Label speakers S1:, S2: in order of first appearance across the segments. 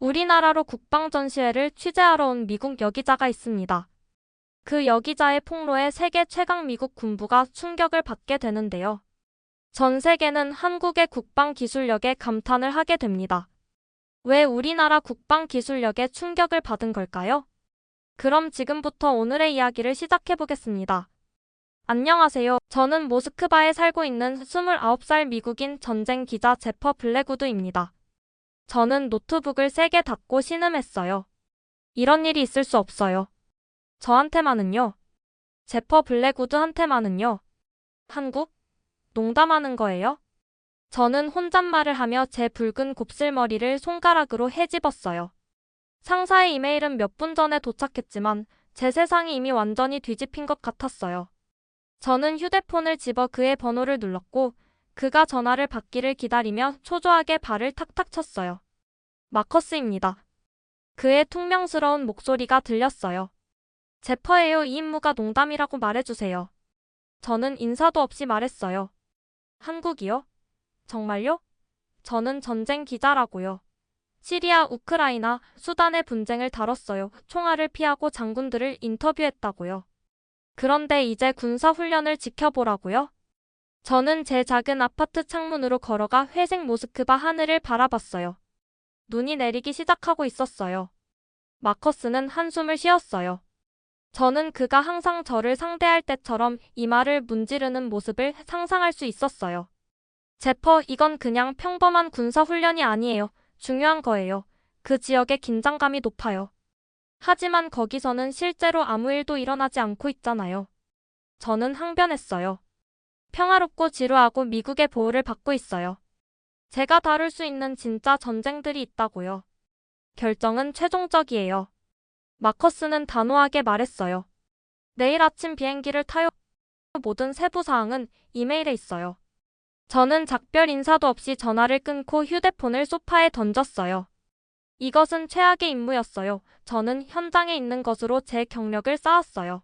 S1: 우리나라로 국방전시회를 취재하러 온 미국 여기자가 있습니다. 그 여기자의 폭로에 세계 최강 미국 군부가 충격을 받게 되는데요. 전 세계는 한국의 국방 기술력에 감탄을 하게 됩니다. 왜 우리나라 국방 기술력에 충격을 받은 걸까요? 그럼 지금부터 오늘의 이야기를 시작해 보겠습니다. 안녕하세요. 저는 모스크바에 살고 있는 29살 미국인 전쟁 기자 제퍼 블랙우드입니다. 저는 노트북을 세게 닫고 신음했어요. 이런 일이 있을 수 없어요. 저한테만은요. 제퍼 블랙우드한테만은요. 한국? 농담하는 거예요? 저는 혼잣말을 하며 제 붉은 곱슬머리를 손가락으로 헤집었어요. 상사의 이메일은 몇 분 전에 도착했지만 제 세상이 이미 완전히 뒤집힌 것 같았어요. 저는 휴대폰을 집어 그의 번호를 눌렀고 그가 전화를 받기를 기다리며 초조하게 발을 탁탁 쳤어요. 마커스입니다. 그의 퉁명스러운 목소리가 들렸어요. 제퍼예요. 이 임무가 농담이라고 말해주세요. 저는 인사도 없이 말했어요. 한국이요? 정말요? 저는 전쟁 기자라고요. 시리아, 우크라이나, 수단의 분쟁을 다뤘어요. 총알을 피하고 장군들을 인터뷰했다고요. 그런데 이제 군사훈련을 지켜보라고요? 저는 제 작은 아파트 창문으로 걸어가 회색 모스크바 하늘을 바라봤어요. 눈이 내리기 시작하고 있었어요. 마커스는 한숨을 쉬었어요. 저는 그가 항상 저를 상대할 때처럼 이마를 문지르는 모습을 상상할 수 있었어요. 제퍼, 이건 그냥 평범한 군사훈련이 아니에요. 중요한 거예요. 그 지역의 긴장감이 높아요. 하지만 거기서는 실제로 아무 일도 일어나지 않고 있잖아요. 저는 항변했어요. 평화롭고 지루하고 미국의 보호를 받고 있어요. 제가 다룰 수 있는 진짜 전쟁들이 있다고요. 결정은 최종적이에요. 마커스는 단호하게 말했어요. 내일 아침 비행기를 타요. 모든 세부 사항은 이메일에 있어요. 저는 작별 인사도 없이 전화를 끊고 휴대폰을 소파에 던졌어요. 이것은 최악의 임무였어요. 저는 현장에 있는 것으로 제 경력을 쌓았어요.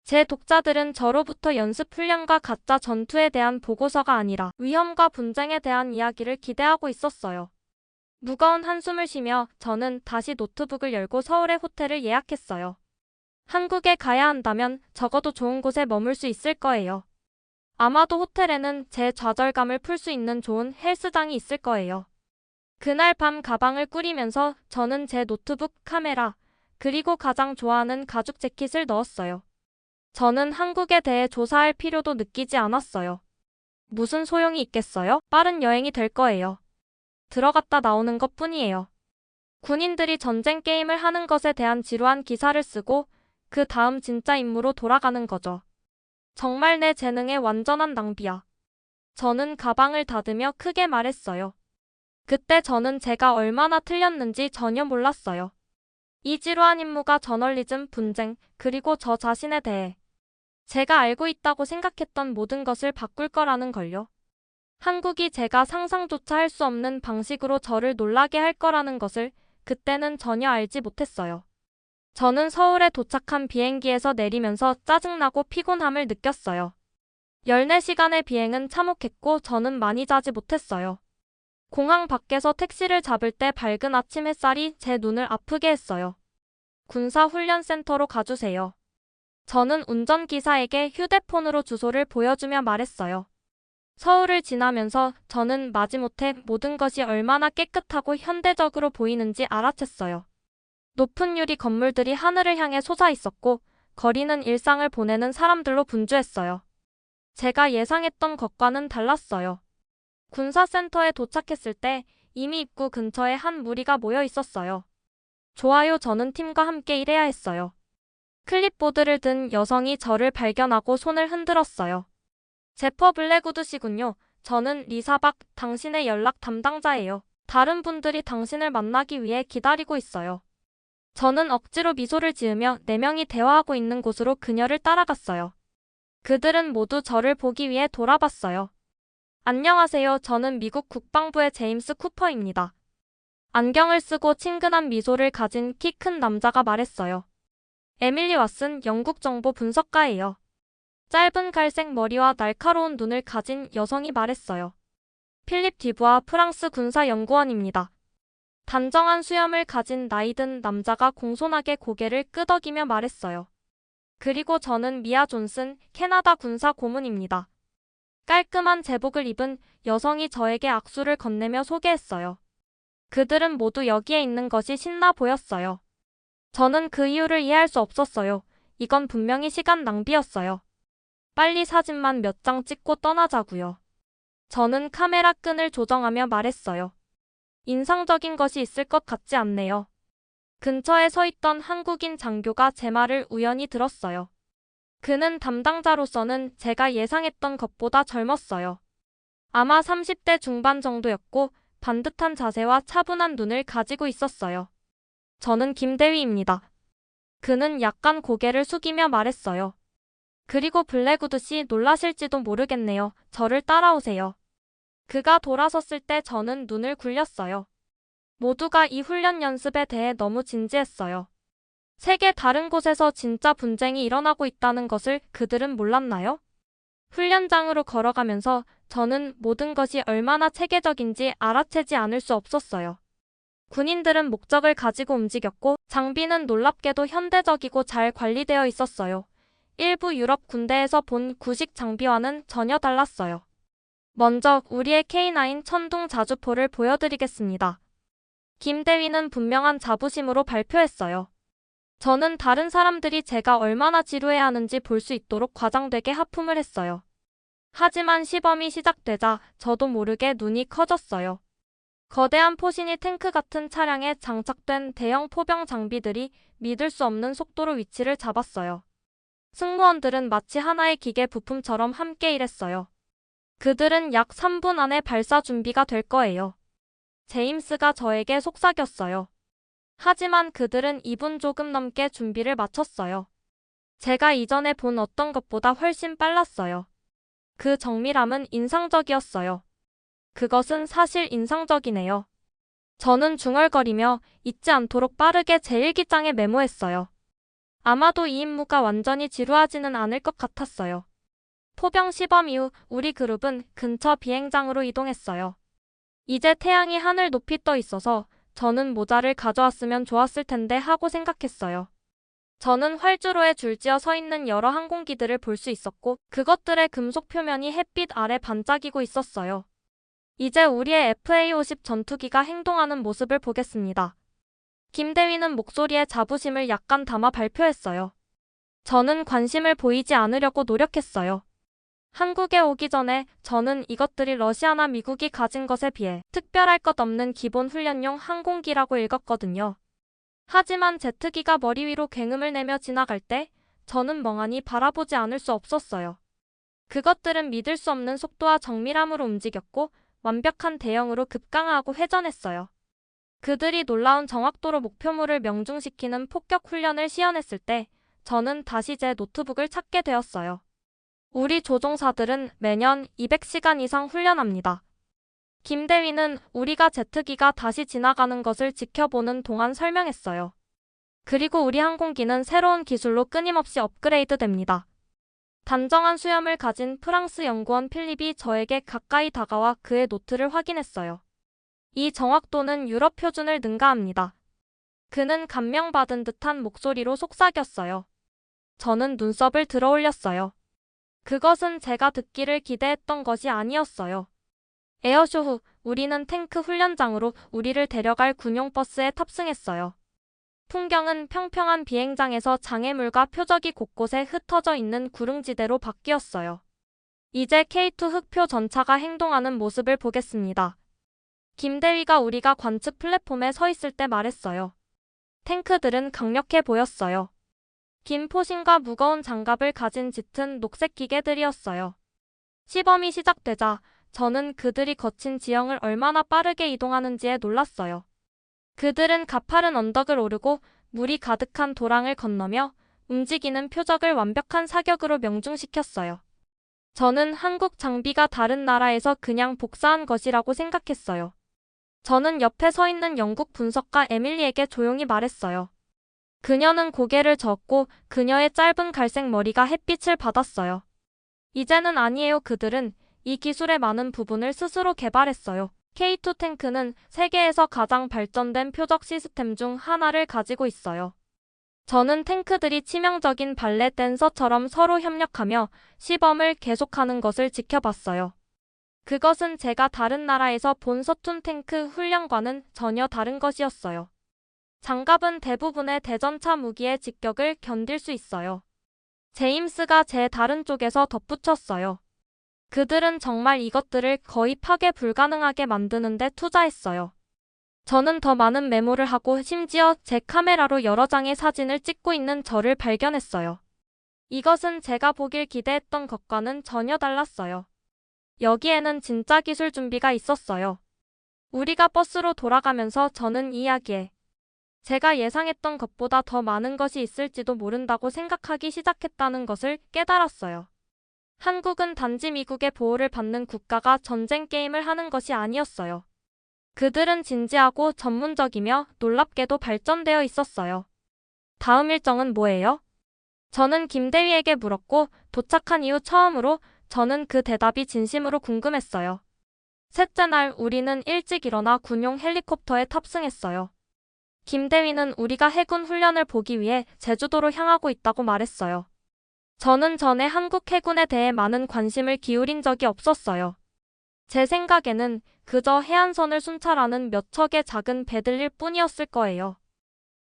S1: 제 독자들은 저로부터 연습 훈련과 가짜 전투에 대한 보고서가 아니라 위험과 분쟁에 대한 이야기를 기대하고 있었어요. 무거운 한숨을 쉬며 저는 다시 노트북을 열고 서울의 호텔을 예약했어요. 한국에 가야 한다면 적어도 좋은 곳에 머물 수 있을 거예요. 아마도 호텔에는 제 좌절감을 풀 수 있는 좋은 헬스장이 있을 거예요. 그날 밤 가방을 꾸리면서 저는 제 노트북, 카메라, 그리고 가장 좋아하는 가죽 재킷을 넣었어요. 저는 한국에 대해 조사할 필요도 느끼지 않았어요. 무슨 소용이 있겠어요? 빠른 여행이 될 거예요. 들어갔다 나오는 것 뿐이에요. 군인들이 전쟁 게임을 하는 것에 대한 지루한 기사를 쓰고 그 다음 진짜 임무로 돌아가는 거죠. 정말 내 재능의 완전한 낭비야. 저는 가방을 닫으며 크게 말했어요. 그때 저는 제가 얼마나 틀렸는지 전혀 몰랐어요. 이 지루한 임무가 저널리즘, 분쟁, 그리고 저 자신에 대해 제가 알고 있다고 생각했던 모든 것을 바꿀 거라는 걸요. 한국이 제가 상상조차 할 수 없는 방식으로 저를 놀라게 할 거라는 것을 그때는 전혀 알지 못했어요. 저는 서울에 도착한 비행기에서 내리면서 짜증나고 피곤함을 느꼈어요. 14시간의 비행은 참혹했고 저는 많이 자지 못했어요. 공항 밖에서 택시를 잡을 때 밝은 아침 햇살이 제 눈을 아프게 했어요. 군사훈련센터로 가주세요. 저는 운전기사에게 휴대폰으로 주소를 보여주며 말했어요. 서울을 지나면서 저는 마지못해 모든 것이 얼마나 깨끗하고 현대적으로 보이는지 알아챘어요. 높은 유리 건물들이 하늘을 향해 솟아 있었고 거리는 일상을 보내는 사람들로 분주했어요. 제가 예상했던 것과는 달랐어요. 군사센터에 도착했을 때 이미 입구 근처에 한 무리가 모여 있었어요. 좋아요, 저는 팀과 함께 일해야 했어요. 클립보드를 든 여성이 저를 발견하고 손을 흔들었어요. 제퍼 블랙우드 씨군요. 저는 리사박, 당신의 연락 담당자예요. 다른 분들이 당신을 만나기 위해 기다리고 있어요. 저는 억지로 미소를 지으며 4명이 대화하고 있는 곳으로 그녀를 따라갔어요. 그들은 모두 저를 보기 위해 돌아봤어요. 안녕하세요. 저는 미국 국방부의 제임스 쿠퍼입니다. 안경을 쓰고 친근한 미소를 가진 키 큰 남자가 말했어요. 에밀리 왓슨, 영국 정보 분석가예요. 짧은 갈색 머리와 날카로운 눈을 가진 여성이 말했어요. 필립 디부아, 프랑스 군사연구원입니다. 단정한 수염을 가진 나이든 남자가 공손하게 고개를 끄덕이며 말했어요. 그리고 저는 미아 존슨, 캐나다 군사 고문입니다. 깔끔한 제복을 입은 여성이 저에게 악수를 건네며 소개했어요. 그들은 모두 여기에 있는 것이 신나 보였어요. 저는 그 이유를 이해할 수 없었어요. 이건 분명히 시간 낭비였어요. 빨리 사진만 몇 장 찍고 떠나자고요. 저는 카메라 끈을 조정하며 말했어요. 인상적인 것이 있을 것 같지 않네요. 근처에 서 있던 한국인 장교가 제 말을 우연히 들었어요. 그는 담당자로서는 제가 예상했던 것보다 젊었어요. 아마 30대 중반 정도였고 반듯한 자세와 차분한 눈을 가지고 있었어요. 저는 김대휘입니다. 그는 약간 고개를 숙이며 말했어요. 그리고 블랙우드 씨 놀라실지도 모르겠네요. 저를 따라오세요. 그가 돌아섰을 때 저는 눈을 굴렸어요. 모두가 이 훈련 연습에 대해 너무 진지했어요. 세계 다른 곳에서 진짜 분쟁이 일어나고 있다는 것을 그들은 몰랐나요? 훈련장으로 걸어가면서 저는 모든 것이 얼마나 체계적인지 알아채지 않을 수 없었어요. 군인들은 목적을 가지고 움직였고 장비는 놀랍게도 현대적이고 잘 관리되어 있었어요. 일부 유럽 군대에서 본 구식 장비와는 전혀 달랐어요. 먼저 우리의 K9 천둥 자주포를 보여드리겠습니다. 김대휘는 분명한 자부심으로 발표했어요. 저는 다른 사람들이 제가 얼마나 지루해야 하는지 볼 수 있도록 과장되게 하품을 했어요. 하지만 시범이 시작되자 저도 모르게 눈이 커졌어요. 거대한 포신이 탱크 같은 차량에 장착된 대형 포병 장비들이 믿을 수 없는 속도로 위치를 잡았어요. 승무원들은 마치 하나의 기계 부품처럼 함께 일했어요. 그들은 약 3분 안에 발사 준비가 될 거예요. 제임스가 저에게 속삭였어요. 하지만 그들은 2분 조금 넘게 준비를 마쳤어요. 제가 이전에 본 어떤 것보다 훨씬 빨랐어요. 그 정밀함은 인상적이었어요. 그것은 사실 인상적이네요. 저는 중얼거리며 잊지 않도록 빠르게 제1기장에 메모했어요. 아마도 이 임무가 완전히 지루하지는 않을 것 같았어요. 포병 시범 이후 우리 그룹은 근처 비행장으로 이동했어요. 이제 태양이 하늘 높이 떠 있어서 저는 모자를 가져왔으면 좋았을 텐데 하고 생각했어요. 저는 활주로에 줄지어 서 있는 여러 항공기들을 볼 수 있었고 그것들의 금속 표면이 햇빛 아래 반짝이고 있었어요. 이제 우리의 FA-50 전투기가 행동하는 모습을 보겠습니다. 김대휘는 목소리에 자부심을 약간 담아 발표했어요. 저는 관심을 보이지 않으려고 노력했어요. 한국에 오기 전에 저는 이것들이 러시아나 미국이 가진 것에 비해 특별할 것 없는 기본 훈련용 항공기라고 읽었거든요. 하지만 제트기가 머리 위로 굉음을 내며 지나갈 때 저는 멍하니 바라보지 않을 수 없었어요. 그것들은 믿을 수 없는 속도와 정밀함으로 움직였고 완벽한 대형으로 급강하고 회전했어요. 그들이 놀라운 정확도로 목표물을 명중시키는 폭격 훈련을 시연했을 때 저는 다시 제 노트북을 찾게 되었어요. 우리 조종사들은 매년 200시간 이상 훈련합니다. 김대휘는 우리가 제트기가 다시 지나가는 것을 지켜보는 동안 설명했어요. 그리고 우리 항공기는 새로운 기술로 끊임없이 업그레이드됩니다. 단정한 수염을 가진 프랑스 연구원 필립이 저에게 가까이 다가와 그의 노트를 확인했어요. 이 정확도는 유럽 표준을 능가합니다. 그는 감명받은 듯한 목소리로 속삭였어요. 저는 눈썹을 들어 올렸어요. 그것은 제가 듣기를 기대했던 것이 아니었어요. 에어쇼 후 우리는 탱크 훈련장으로 우리를 데려갈 군용 버스에 탑승했어요. 풍경은 평평한 비행장에서 장애물과 표적이 곳곳에 흩어져 있는 구릉지대로 바뀌었어요. 이제 K2 흑표 전차가 행동하는 모습을 보겠습니다. 김대휘가 우리가 관측 플랫폼에 서 있을 때 말했어요. 탱크들은 강력해 보였어요. 긴 포신과 무거운 장갑을 가진 짙은 녹색 기계들이었어요. 시범이 시작되자 저는 그들이 거친 지형을 얼마나 빠르게 이동하는지에 놀랐어요. 그들은 가파른 언덕을 오르고 물이 가득한 도랑을 건너며 움직이는 표적을 완벽한 사격으로 명중시켰어요. 저는 한국 장비가 다른 나라에서 그냥 복사한 것이라고 생각했어요. 저는 옆에 서 있는 영국 분석가 에밀리에게 조용히 말했어요. 그녀는 고개를 저었고 그녀의 짧은 갈색 머리가 햇빛을 받았어요. 이제는 아니에요. 그들은 이 기술의 많은 부분을 스스로 개발했어요. K2 탱크는 세계에서 가장 발전된 표적 시스템 중 하나를 가지고 있어요. 저는 탱크들이 치명적인 발레 댄서처럼 서로 협력하며 시범을 계속하는 것을 지켜봤어요. 그것은 제가 다른 나라에서 본 서툰 탱크 훈련과는 전혀 다른 것이었어요. 장갑은 대부분의 대전차 무기의 직격을 견딜 수 있어요. 제임스가 제 다른 쪽에서 덧붙였어요. 그들은 정말 이것들을 거의 파괴 불가능하게 만드는 데 투자했어요. 저는 더 많은 메모를 하고 심지어 제 카메라로 여러 장의 사진을 찍고 있는 저를 발견했어요. 이것은 제가 보길 기대했던 것과는 전혀 달랐어요. 여기에는 진짜 기술 준비가 있었어요. 우리가 버스로 돌아가면서 저는 이야기에 제가 예상했던 것보다 더 많은 것이 있을지도 모른다고 생각하기 시작했다는 것을 깨달았어요. 한국은 단지 미국의 보호를 받는 국가가 전쟁 게임을 하는 것이 아니었어요. 그들은 진지하고 전문적이며 놀랍게도 발전되어 있었어요. 다음 일정은 뭐예요? 저는 김대위에게 물었고 도착한 이후 처음으로 저는 그 대답이 진심으로 궁금했어요. 셋째 날 우리는 일찍 일어나 군용 헬리콥터에 탑승했어요. 김대위는 우리가 해군 훈련을 보기 위해 제주도로 향하고 있다고 말했어요. 저는 전에 한국 해군에 대해 많은 관심을 기울인 적이 없었어요. 제 생각에는 그저 해안선을 순찰하는 몇 척의 작은 배들일 뿐이었을 거예요.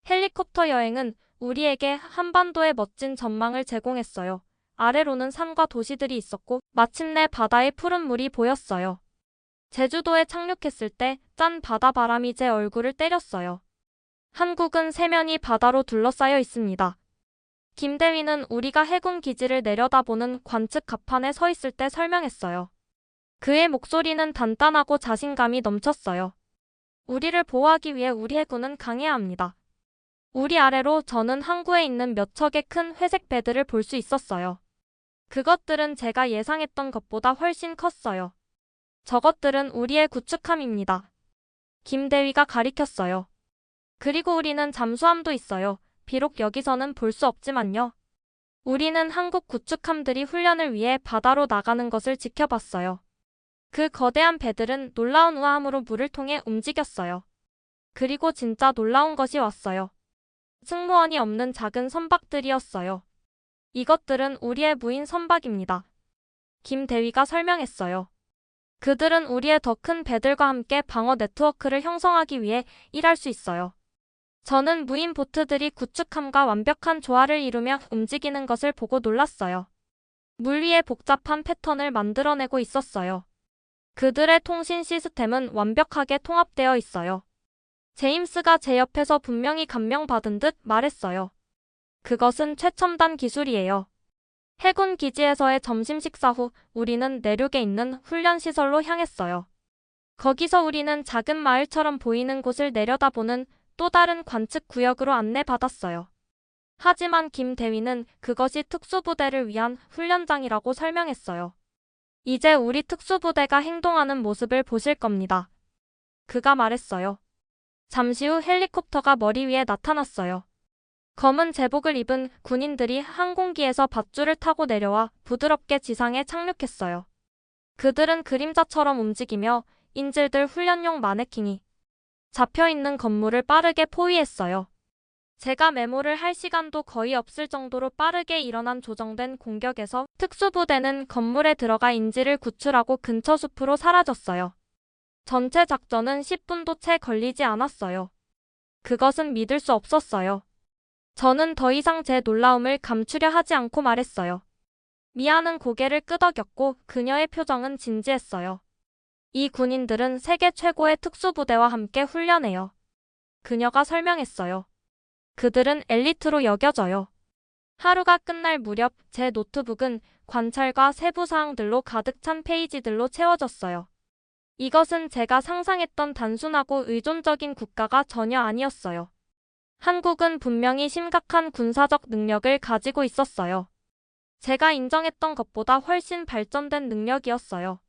S1: 헬리콥터 여행은 우리에게 한반도의 멋진 전망을 제공했어요. 아래로는 산과 도시들이 있었고 마침내 바다의 푸른 물이 보였어요. 제주도에 착륙했을 때 짠 바다 바람이 제 얼굴을 때렸어요. 한국은 세면이 바다로 둘러싸여 있습니다. 김대위는 우리가 해군 기지를 내려다보는 관측 갑판에 서 있을 때 설명했어요. 그의 목소리는 단단하고 자신감이 넘쳤어요. 우리를 보호하기 위해 우리 해군은 강해야 합니다. 우리 아래로 저는 항구에 있는 몇 척의 큰 회색 배들을 볼 수 있었어요. 그것들은 제가 예상했던 것보다 훨씬 컸어요. 저것들은 우리의 구축함입니다. 김대위가 가리켰어요. 그리고 우리는 잠수함도 있어요. 비록 여기서는 볼 수 없지만요. 우리는 한국 구축함들이 훈련을 위해 바다로 나가는 것을 지켜봤어요. 그 거대한 배들은 놀라운 우아함으로 물을 통해 움직였어요. 그리고 진짜 놀라운 것이 왔어요. 승무원이 없는 작은 선박들이었어요. 이것들은 우리의 무인 선박입니다. 김 대위가 설명했어요. 그들은 우리의 더 큰 배들과 함께 방어 네트워크를 형성하기 위해 일할 수 있어요. 저는 무인 보트들이 구축함과 완벽한 조화를 이루며 움직이는 것을 보고 놀랐어요. 물 위에 복잡한 패턴을 만들어내고 있었어요. 그들의 통신 시스템은 완벽하게 통합되어 있어요. 제임스가 제 옆에서 분명히 감명받은 듯 말했어요. 그것은 최첨단 기술이에요. 해군 기지에서의 점심 식사 후 우리는 내륙에 있는 훈련시설로 향했어요. 거기서 우리는 작은 마을처럼 보이는 곳을 내려다보는 또 다른 관측 구역으로 안내받았어요. 하지만 김 대위는 그것이 특수부대를 위한 훈련장이라고 설명했어요. 이제 우리 특수부대가 행동하는 모습을 보실 겁니다. 그가 말했어요. 잠시 후 헬리콥터가 머리 위에 나타났어요. 검은 제복을 입은 군인들이 항공기에서 밧줄을 타고 내려와 부드럽게 지상에 착륙했어요. 그들은 그림자처럼 움직이며 인질들 훈련용 마네킹이 잡혀있는 건물을 빠르게 포위했어요. 제가 메모를 할 시간도 거의 없을 정도로 빠르게 일어난 조정된 공격에서 특수부대는 건물에 들어가 인질을 구출하고 근처 숲으로 사라졌어요. 전체 작전은 10분도 채 걸리지 않았어요. 그것은 믿을 수 없었어요. 저는 더 이상 제 놀라움을 감추려 하지 않고 말했어요. 미아는 고개를 끄덕였고 그녀의 표정은 진지했어요. 이 군인들은 세계 최고의 특수부대와 함께 훈련해요. 그녀가 설명했어요. 그들은 엘리트로 여겨져요. 하루가 끝날 무렵 제 노트북은 관찰과 세부 사항들로 가득 찬 페이지들로 채워졌어요. 이것은 제가 상상했던 단순하고 의존적인 국가가 전혀 아니었어요. 한국은 분명히 심각한 군사적 능력을 가지고 있었어요. 제가 인정했던 것보다 훨씬 발전된 능력이었어요.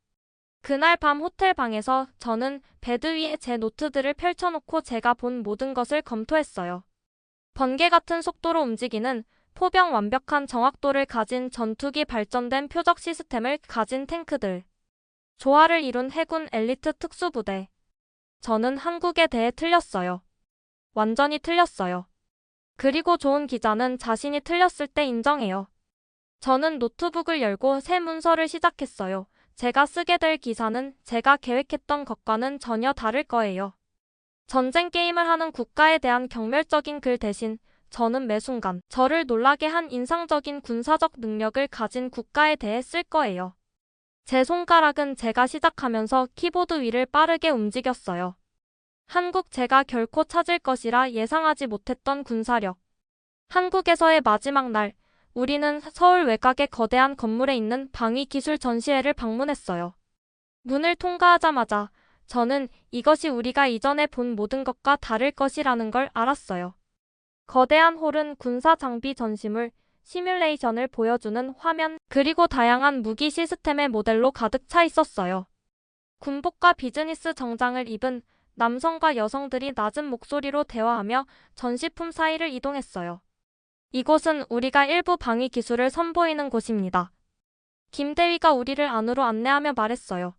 S1: 그날 밤 호텔 방에서 저는 베드 위에 제 노트들을 펼쳐놓고 제가 본 모든 것을 검토했어요. 번개 같은 속도로 움직이는 포병 완벽한 정확도를 가진 전투기 발전된 표적 시스템을 가진 탱크들. 조화를 이룬 해군 엘리트 특수부대. 저는 한국에 대해 틀렸어요. 완전히 틀렸어요. 그리고 좋은 기자는 자신이 틀렸을 때 인정해요. 저는 노트북을 열고 새 문서를 시작했어요. 제가 쓰게 될 기사는 제가 계획했던 것과는 전혀 다를 거예요. 전쟁 게임을 하는 국가에 대한 경멸적인 글 대신 저는 매 순간 저를 놀라게 한 인상적인 군사적 능력을 가진 국가에 대해 쓸 거예요. 제 손가락은 제가 시작하면서 키보드 위를 빠르게 움직였어요. 한국 제가 결코 찾을 것이라 예상하지 못했던 군사력. 한국에서의 마지막 날, 우리는 서울 외곽의 거대한 건물에 있는 방위기술 전시회를 방문했어요. 문을 통과하자마자 저는 이것이 우리가 이전에 본 모든 것과 다를 것이라는 걸 알았어요. 거대한 홀은 군사 장비 전시물, 시뮬레이션을 보여주는 화면, 그리고 다양한 무기 시스템의 모델로 가득 차 있었어요. 군복과 비즈니스 정장을 입은 남성과 여성들이 낮은 목소리로 대화하며 전시품 사이를 이동했어요. 이곳은 우리가 일부 방위 기술을 선보이는 곳입니다. 김대위가 우리를 안으로 안내하며 말했어요.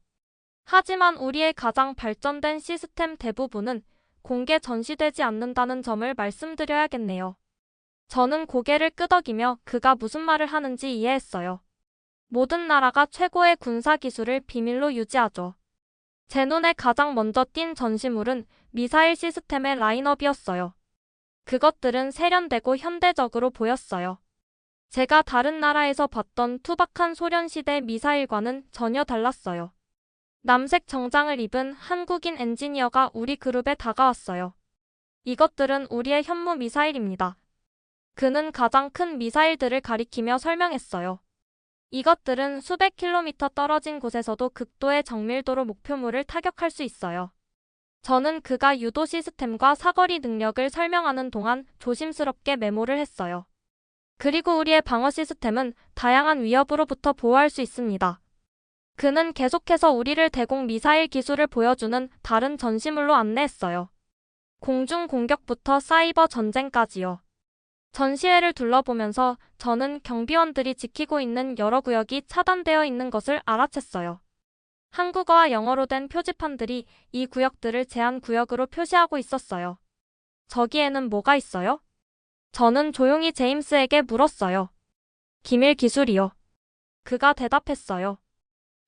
S1: 하지만 우리의 가장 발전된 시스템 대부분은 공개 전시되지 않는다는 점을 말씀드려야겠네요. 저는 고개를 끄덕이며 그가 무슨 말을 하는지 이해했어요. 모든 나라가 최고의 군사 기술을 비밀로 유지하죠. 제 눈에 가장 먼저 띈 전시물은 미사일 시스템의 라인업이었어요. 그것들은 세련되고 현대적으로 보였어요. 제가 다른 나라에서 봤던 투박한 소련시대 미사일과는 전혀 달랐어요. 남색 정장을 입은 한국인 엔지니어가 우리 그룹에 다가왔어요. 이것들은 우리의 현무 미사일입니다. 그는 가장 큰 미사일들을 가리키며 설명했어요. 이것들은 수백 킬로미터 떨어진 곳에서도 극도의 정밀도로 목표물을 타격할 수 있어요. 저는 그가 유도 시스템과 사거리 능력을 설명하는 동안 조심스럽게 메모를 했어요. 그리고 우리의 방어 시스템은 다양한 위협으로부터 보호할 수 있습니다. 그는 계속해서 우리를 대공 미사일 기술을 보여주는 다른 전시물로 안내했어요. 공중 공격부터 사이버 전쟁까지요. 전시회를 둘러보면서 저는 경비원들이 지키고 있는 여러 구역이 차단되어 있는 것을 알아챘어요. 한국어와 영어로 된 표지판들이 이 구역들을 제한 구역으로 표시하고 있었어요. 저기에는 뭐가 있어요? 저는 조용히 제임스에게 물었어요. 기밀 기술이요. 그가 대답했어요.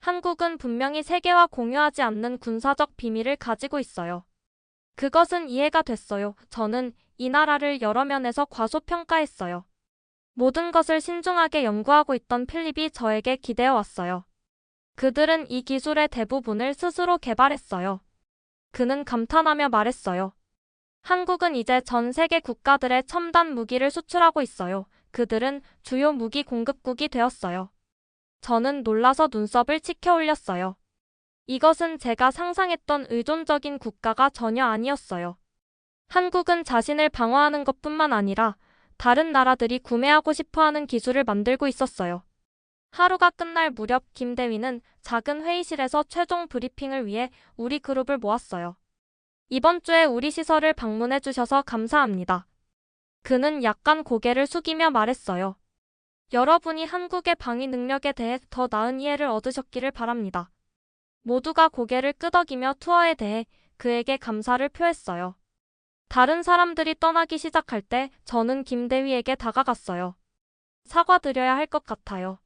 S1: 한국은 분명히 세계와 공유하지 않는 군사적 비밀을 가지고 있어요. 그것은 이해가 됐어요. 저는 이 나라를 여러 면에서 과소평가했어요. 모든 것을 신중하게 연구하고 있던 필립이 저에게 기대어 왔어요. 그들은 이 기술의 대부분을 스스로 개발했어요. 그는 감탄하며 말했어요. 한국은 이제 전 세계 국가들의 첨단 무기를 수출하고 있어요. 그들은 주요 무기 공급국이 되었어요. 저는 놀라서 눈썹을 치켜 올렸어요. 이것은 제가 상상했던 의존적인 국가가 전혀 아니었어요. 한국은 자신을 방어하는 것뿐만 아니라 다른 나라들이 구매하고 싶어하는 기술을 만들고 있었어요. 하루가 끝날 무렵 김대위는 작은 회의실에서 최종 브리핑을 위해 우리 그룹을 모았어요. 이번 주에 우리 시설을 방문해 주셔서 감사합니다. 그는 약간 고개를 숙이며 말했어요. 여러분이 한국의 방위 능력에 대해 더 나은 이해를 얻으셨기를 바랍니다. 모두가 고개를 끄덕이며 투어에 대해 그에게 감사를 표했어요. 다른 사람들이 떠나기 시작할 때 저는 김대위에게 다가갔어요. 사과드려야 할 것 같아요.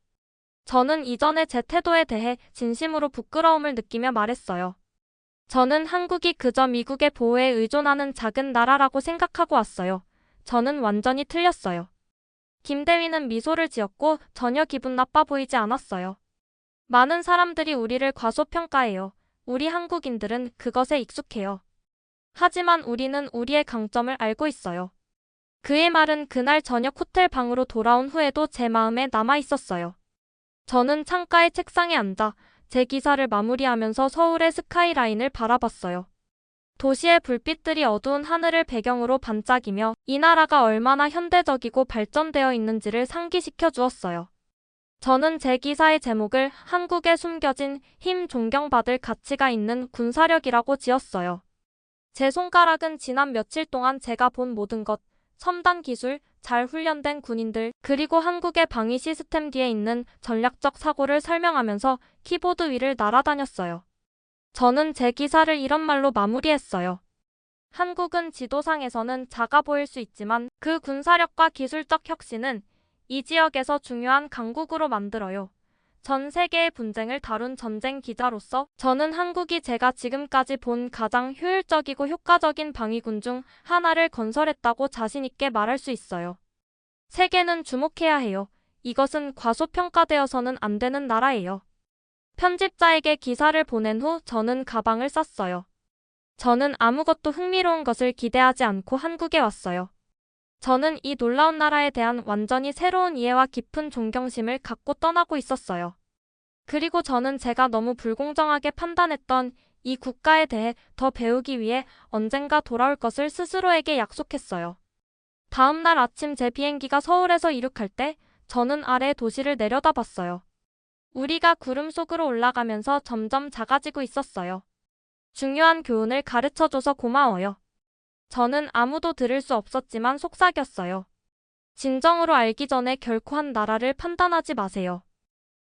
S1: 저는 이전에 제 태도에 대해 진심으로 부끄러움을 느끼며 말했어요. 저는 한국이 그저 미국의 보호에 의존하는 작은 나라라고 생각하고 왔어요. 저는 완전히 틀렸어요. 김대위는 미소를 지었고 전혀 기분 나빠 보이지 않았어요. 많은 사람들이 우리를 과소평가해요. 우리 한국인들은 그것에 익숙해요. 하지만 우리는 우리의 강점을 알고 있어요. 그의 말은 그날 저녁 호텔 방으로 돌아온 후에도 제 마음에 남아 있었어요. 저는 창가의 책상에 앉아 제 기사를 마무리하면서 서울의 스카이라인을 바라봤어요. 도시의 불빛들이 어두운 하늘을 배경으로 반짝이며 이 나라가 얼마나 현대적이고 발전되어 있는지를 상기시켜 주었어요. 저는 제 기사의 제목을 한국에 숨겨진 힘 존경받을 가치가 있는 군사력이라고 지었어요. 제 손가락은 지난 며칠 동안 제가 본 모든 것, 첨단 기술, 잘 훈련된 군인들, 그리고 한국의 방위 시스템 뒤에 있는 전략적 사고를 설명하면서 키보드 위를 날아다녔어요. 저는 제 기사를 이런 말로 마무리했어요. 한국은 지도상에서는 작아 보일 수 있지만 그 군사력과 기술적 혁신은 이 지역에서 중요한 강국으로 만들어요. 전 세계의 분쟁을 다룬 전쟁 기자로서 저는 한국이 제가 지금까지 본 가장 효율적이고 효과적인 방위군 중 하나를 건설했다고 자신있게 말할 수 있어요. 세계는 주목해야 해요. 이것은 과소평가되어서는 안 되는 나라예요. 편집자에게 기사를 보낸 후 저는 가방을 쌌어요. 저는 아무것도 흥미로운 것을 기대하지 않고 한국에 왔어요. 저는 이 놀라운 나라에 대한 완전히 새로운 이해와 깊은 존경심을 갖고 떠나고 있었어요. 그리고 저는 제가 너무 불공정하게 판단했던 이 국가에 대해 더 배우기 위해 언젠가 돌아올 것을 스스로에게 약속했어요. 다음 날 아침 제 비행기가 서울에서 이륙할 때 저는 아래 도시를 내려다봤어요. 우리가 구름 속으로 올라가면서 점점 작아지고 있었어요. 중요한 교훈을 가르쳐줘서 고마워요. 저는 아무도 들을 수 없었지만 속삭였어요. 진정으로 알기 전에 결코 한 나라를 판단하지 마세요.